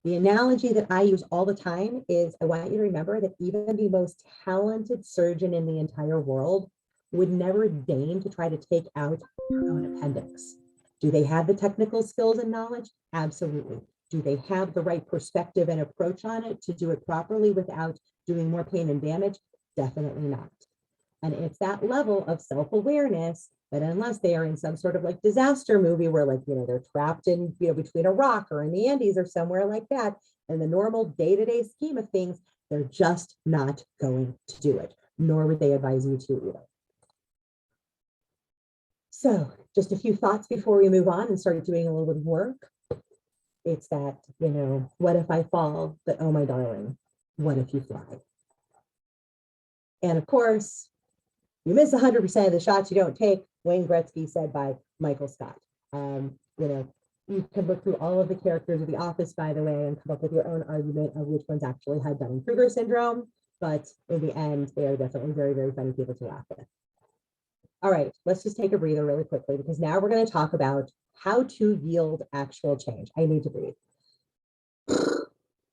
Speaker 2: The analogy that I use all the time is I want you to remember that even the most talented surgeon in the entire world would never deign to try to take out their own appendix. Do they have the technical skills and knowledge? Absolutely. Do they have the right perspective and approach on it to do it properly without doing more pain and damage? Definitely not. And it's that level of self-awareness that unless they are in some sort of like disaster movie where like, they're trapped in, between a rock or in the Andes or somewhere like that, in the normal day-to-day scheme of things, they're just not going to do it, nor would they advise you to either. So just a few thoughts before we move on and start doing a little bit of work. It's that, what if I fall? But oh my darling, what if you fly? And of course, you miss 100% of the shots you don't take, Wayne Gretzky said by Michael Scott. You can look through all of the characters of The Office, by the way, and come up with your own argument of which ones actually had Dunning-Kruger syndrome. But in the end, they are definitely very, very funny people to laugh with. All right, let's just take a breather really quickly because now we're going to talk about how to yield actual change. I need to breathe.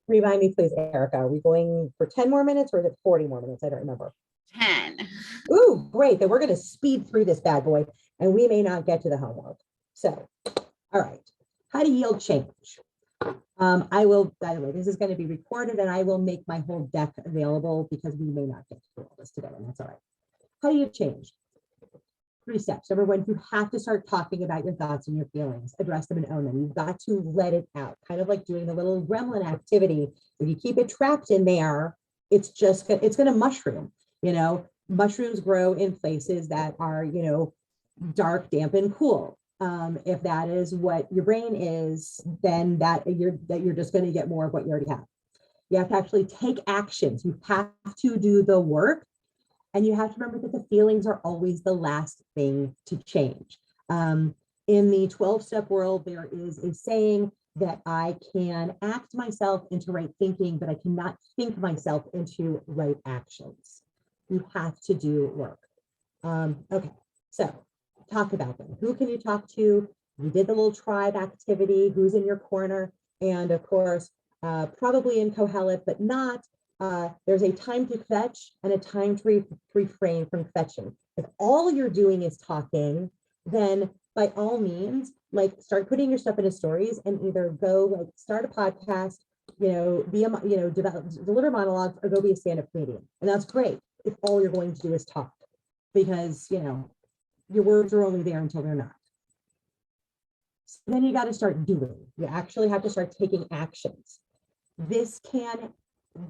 Speaker 2: Remind me, please, Erica, are we going for 10 more minutes or is it 40 more minutes? I don't remember.
Speaker 1: 10.
Speaker 2: Ooh, great. Then we're going to speed through this bad boy and we may not get to the homework. So, all right. How to yield change. I will, by the way, this is going to be recorded and I will make my whole deck available because we may not get through all this today and that's all right. How do you change? 3 steps. Number 1, you have to start talking about your thoughts and your feelings, address them and own them. You've got to let it out, kind of like doing the little gremlin activity. If you keep it trapped in there, it's going to mushroom. Mushrooms grow in places that are, dark, damp, and cool. If that is what your brain is, then you're just going to get more of what you already have. You have to actually take actions. You have to do the work. And you have to remember that the feelings are always the last thing to change. In the 12-step world, there is a saying that I can act myself into right thinking, but I cannot think myself into right actions. You have to do work. Okay, so talk about them. Who can you talk to? You did the little tribe activity, who's in your corner, and of course, probably in Kohelet, but not. There's a time to fetch and a time to refrain from fetching. If all you're doing is talking, then by all means, like start putting your stuff into stories and either go like start a podcast, deliver monologues or go be a stand-up comedian. And that's great if all you're going to do is talk, because your words are only there until they're not. So then you got to start doing. You actually have to start taking actions. This can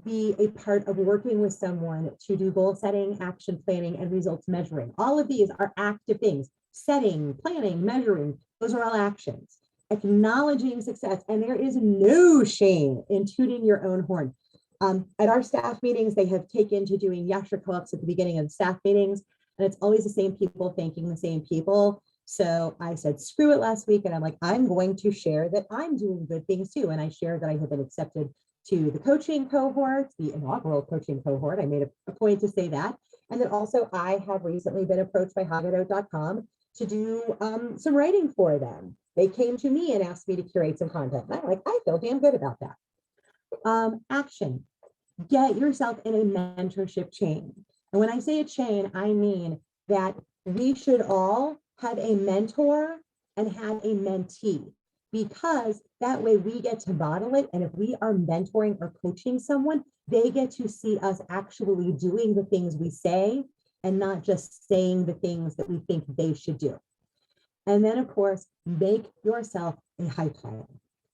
Speaker 2: be a part of working with someone to do goal setting, action planning, and results measuring. All of these are active things. Setting, planning, measuring, those are all actions. Acknowledging success, and there is no shame in tooting your own horn. At our staff meetings, they have taken to doing yashar co-ops at the beginning of staff meetings, and it's always the same people thanking the same people. So I said, screw it last week, and I'm like, I'm going to share that I'm doing good things too. And I shared that I have been accepted to the coaching cohort, the inaugural coaching cohort. I made a point to say that. And then also I have recently been approached by Haggadot.com to do some writing for them. They came to me and asked me to curate some content. And I'm like, I feel damn good about that. Action. Get yourself in a mentorship chain. And when I say a chain, I mean that we should all have a mentor and have a mentee, because that way we get to model it. And if we are mentoring or coaching someone, they get to see us actually doing the things we say and not just saying the things that we think they should do. And then, of course, make yourself a hype plan.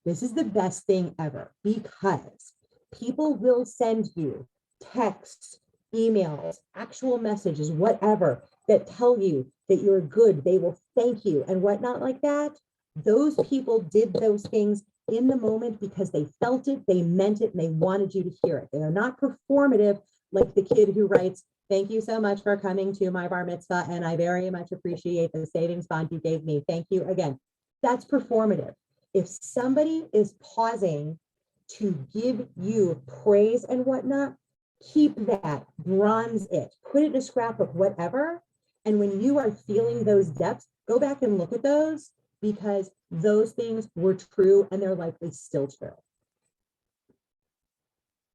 Speaker 2: This is the best thing ever, because people will send you texts, emails, actual messages, whatever, that tell you that you're good. They will thank you and whatnot like that. Those people did those things in the moment because they felt it, they meant it, and they wanted you to hear it. They are not performative like the kid who writes, thank you so much for coming to my bar mitzvah, and I very much appreciate the savings bond you gave me. Thank you again. That's performative. If somebody is pausing to give you praise and whatnot, keep that, bronze it, put it in a scrapbook, whatever. And when you are feeling those depths, go back and look at those, because those things were true and they're likely still true.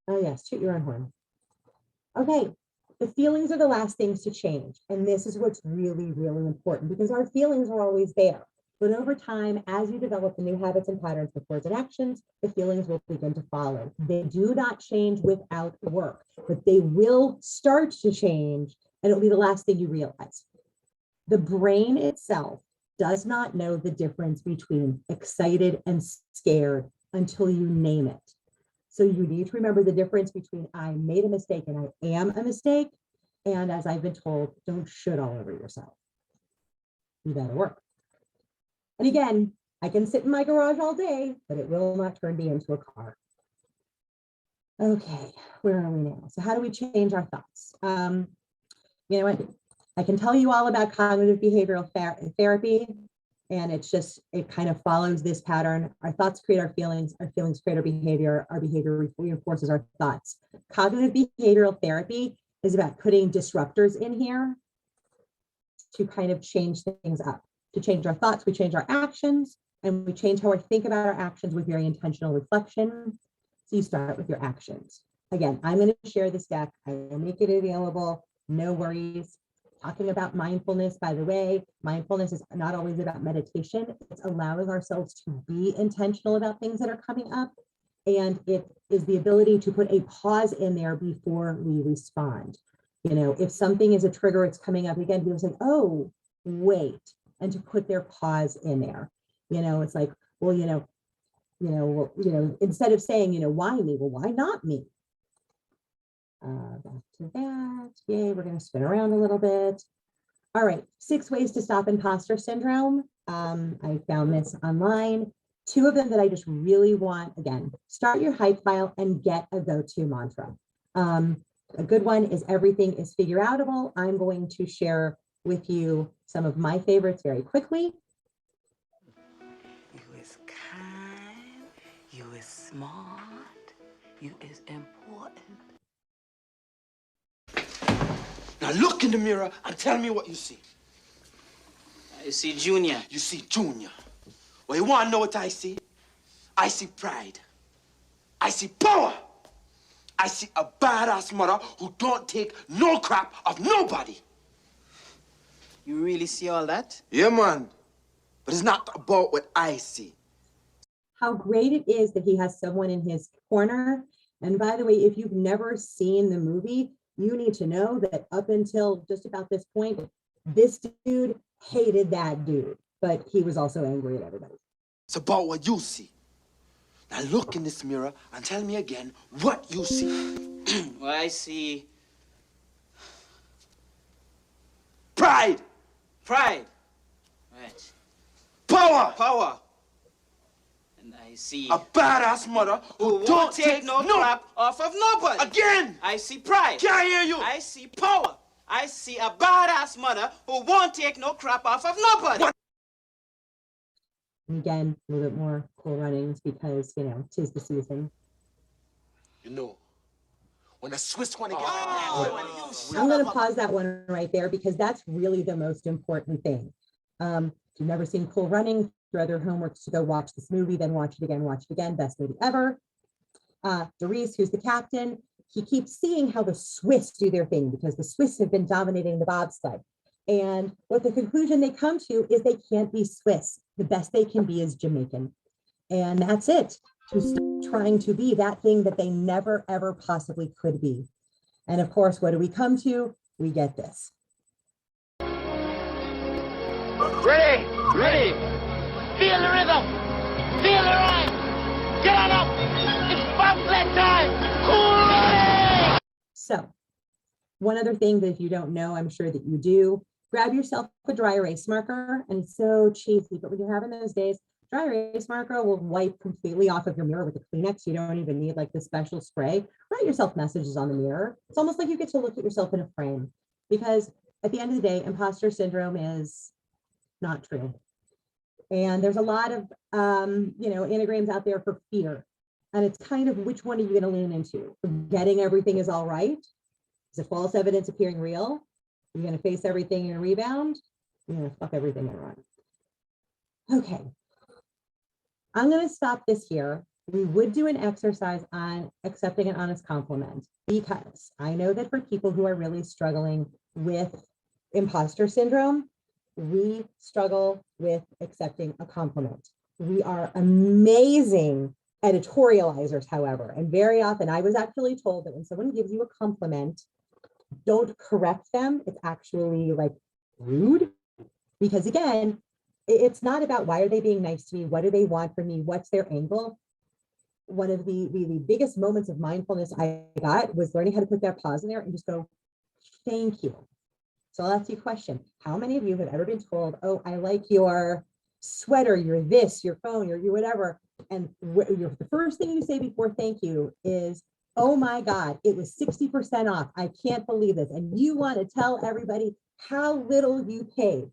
Speaker 2: Oh yes, toot your own horn. Okay, the feelings are the last things to change. And this is what's really, really important, because our feelings are always there. But over time, as you develop the new habits and patterns with words and actions, the feelings will begin to follow. They do not change without work, but they will start to change, and it'll be the last thing you realize. The brain itself does not know the difference between excited and scared until you name it. So you need to remember the difference between I made a mistake and I am a mistake. And as I've been told, don't shit all over yourself. Do that at work. And again, I can sit in my garage all day, but it will not turn me into a car. Okay, where are we now? So how do we change our thoughts? You know what? I can tell you all about cognitive behavioral therapy, and it kind of follows this pattern. Our thoughts create our feelings create our behavior reinforces our thoughts. Cognitive behavioral therapy is about putting disruptors in here to kind of change things up. To change our thoughts, we change our actions, and we change how we think about our actions with very intentional reflection. So you start with your actions. Again, I'm going to share this deck. I will make it available. No worries. Talking about mindfulness, by the way, mindfulness is not always about meditation. It's allowing ourselves to be intentional about things that are coming up. And it is the ability to put a pause in there before we respond. If something is a trigger, it's coming up again, people say, oh, wait. And to put their pause in there. It's like, well, instead of saying, why me? Well, why not me? Back to that. Yay, we're going to spin around a little bit. All right, 6 ways to stop imposter syndrome. I found this online. Two of them that I just really want, again, start your hype file and get a go-to mantra. A good one is everything is figure outable. I'm going to share with you some of my favorites very quickly.
Speaker 3: You is kind, you is smart, you is important.
Speaker 4: Now look in the mirror and tell me what you see.
Speaker 3: I see Junior.
Speaker 4: You see Junior. Well, you want to know what I see? I see pride. I see power. I see a badass mother who don't take no crap of nobody.
Speaker 3: You really see all that?
Speaker 4: Yeah, man. But it's not about what I see.
Speaker 2: How great it is that he has someone in his corner. And by the way, if you've never seen the movie, you need to know that up until just about this point, this dude hated that dude, but he was also angry at everybody.
Speaker 4: It's about what you see. Now look in this mirror and tell me again what you see.
Speaker 3: Well, I see
Speaker 4: Pride.
Speaker 3: pride. Right.
Speaker 4: Power.
Speaker 3: Power. And I see
Speaker 4: A badass mother who don't take no
Speaker 3: crap off of nobody.
Speaker 4: Again.
Speaker 3: I see pride.
Speaker 4: Can't hear you.
Speaker 3: I see power. I see a badass mother who won't take no crap off of nobody.
Speaker 4: What?
Speaker 2: And again, a little bit more cool runnings because, you know, 'tis the season.
Speaker 4: You know, when the Swiss want to get
Speaker 2: I'm going to pause that one right there because that's really the most important thing. If you've never seen Cool Running, your other homework is to go watch this movie, then watch it again, best movie ever. Doris, who's the captain, he keeps seeing how the Swiss do their thing because the Swiss have been dominating the bobsled. And what the conclusion they come to is they can't be Swiss. The best they can be is Jamaican. And that's it. To stop trying to be that thing that they never, ever possibly could be. And of course, what do we come to? We get this.
Speaker 5: Ready, ready. Feel the rhythm. Feel the rhyme. Get on up. It's bobsled time. Cool running.
Speaker 2: So one other thing that if you don't know, I'm sure that you do, grab yourself a dry erase marker. And it's so cheesy, but when you're having those days, dry erase marker will wipe completely off of your mirror with a Kleenex. You don't even need like the special spray. Write yourself messages on the mirror. It's almost like you get to look at yourself in a frame because at the end of the day, imposter syndrome is not true. And there's a lot of, anagrams out there for fear. And it's kind of which one are you going to lean into? Forgetting everything is all right? Is it false evidence appearing real? You're going to face everything in a rebound? You're going to fuck everything in a run. Okay. I'm going to stop this here. We would do an exercise on accepting an honest compliment because I know that for people who are really struggling with imposter syndrome, we struggle with accepting a compliment. We are amazing editorializers, however, and very often I was actually told that when someone gives you a compliment, don't correct them. It's actually like rude because again, it's not about why are they being nice to me? What do they want from me? What's their angle? One of the biggest moments of mindfulness I got was learning how to put that pause in there and just go, thank you. So I'll ask you a question. How many of you have ever been told, oh, I like your sweater, your this, your phone, your whatever. And the first thing you say before thank you is, oh my God, it was 60% off. I can't believe this. And you want to tell everybody how little you paid.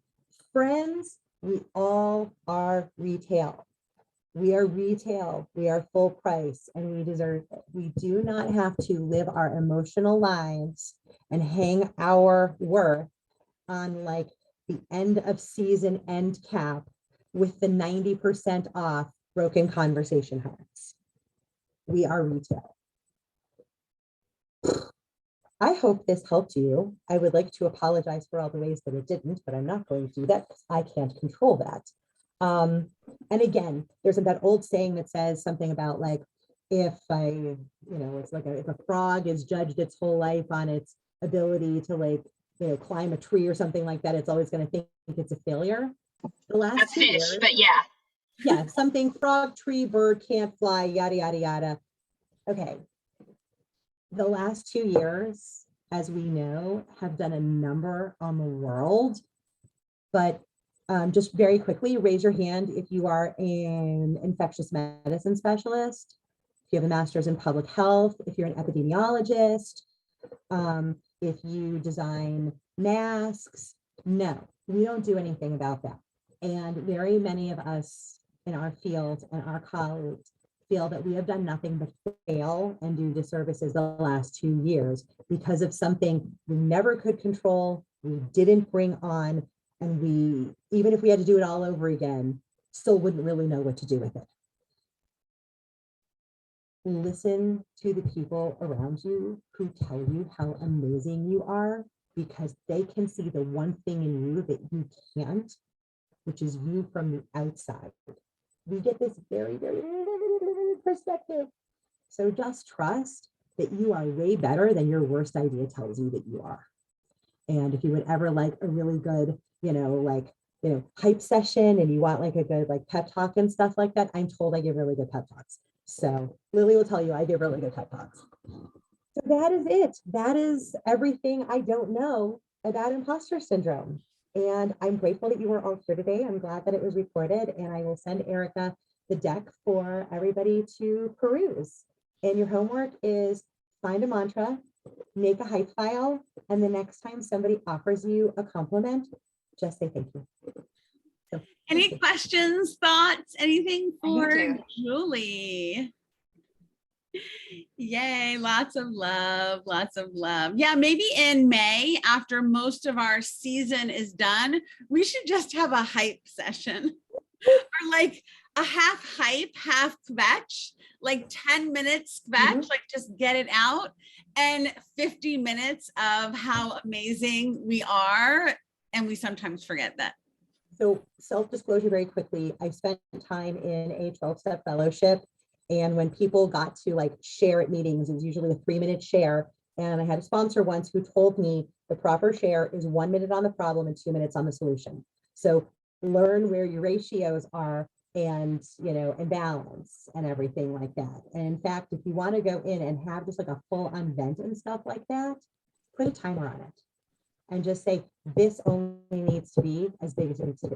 Speaker 2: Friends, we all are retail. We are retail. We are full price and we deserve it. We do not have to live our emotional lives and hang our worth on like the end of season end cap with the 90% off broken conversation hearts. We are retail. I hope this helped you. I would like to apologize for all the ways that it didn't, but I'm not going to do that because I can't control that. And again, there's that old saying that says something about like, if it's like if a frog is judged its whole life on its ability to like, climb a tree or something like that, it's always going to think it's a failure. The last
Speaker 6: a fish,
Speaker 2: years,
Speaker 6: but yeah.
Speaker 2: Yeah, something frog, tree, bird, can't fly, yada, yada, yada. Okay. The last 2 years, as we know, have done a number on the world, but Just very quickly, raise your hand if you are an infectious medicine specialist, if you have a master's in public health, if you're an epidemiologist, if you design masks. No, we don't do anything about that. And very many of us in our field and our colleagues feel that we have done nothing but fail and do disservices the last 2 years because of something we never could control, we didn't bring on, and we, even if we had to do it all over again, still wouldn't really know what to do with it. Listen to the people around you who tell you how amazing you are, because they can see the one thing in you that you can't, which is you from the outside. We get this very, very limited perspective. So just trust that you are way better than your worst idea tells you that you are. And if you would ever like a really good, hype session, and you want like a good like pep talk and stuff like that, I'm told I give really good pep talks. So Lily will tell you I give really good pep talks. So that is it. That is everything I don't know about imposter syndrome. And I'm grateful that you were all here today. I'm glad that it was recorded, and I will send Erica the deck for everybody to peruse. And your homework is find a mantra, make a hype file, and the next time somebody offers you a compliment, just say thank you. So,
Speaker 1: Any questions, thoughts, anything for
Speaker 6: do.
Speaker 1: Julie? Yay, lots of love, lots of love. Yeah, maybe in May, after most of our season is done, we should just have a hype session. Or like a half hype, half kvetch, like 10 minutes kvetch, like just get it out, and 50 minutes of how amazing we are. And we sometimes forget that.
Speaker 2: So self-disclosure very quickly, I spent time in a 12-step fellowship. And when people got to like share at meetings, it was usually a 3-minute share. And I had a sponsor once who told me the proper share is 1 minute on the problem and 2 minutes on the solution. So learn where your ratios are and, and balance and everything like that. And in fact, if you want to go in and have just like a full on vent and stuff like that, put a timer on it and just say, this only needs to be as big as it needs to be.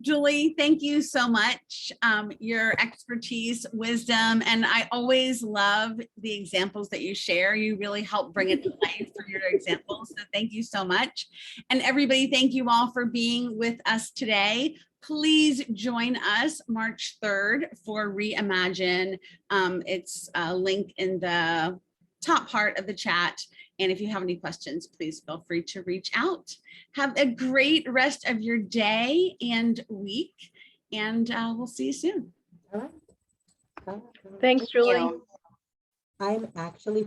Speaker 1: Julie, thank you so much. Your expertise, wisdom, and I always love the examples that you share. You really help bring it to life for your examples. So thank you so much. And everybody, thank you all for being with us today. Please join us March 3rd for Reimagine. It's a link in the top part of the chat. And if you have any questions, please feel free to reach out. Have a great rest of your day and week, and we'll see you soon.
Speaker 2: All right.
Speaker 6: Thanks, Julie.
Speaker 2: I'm actually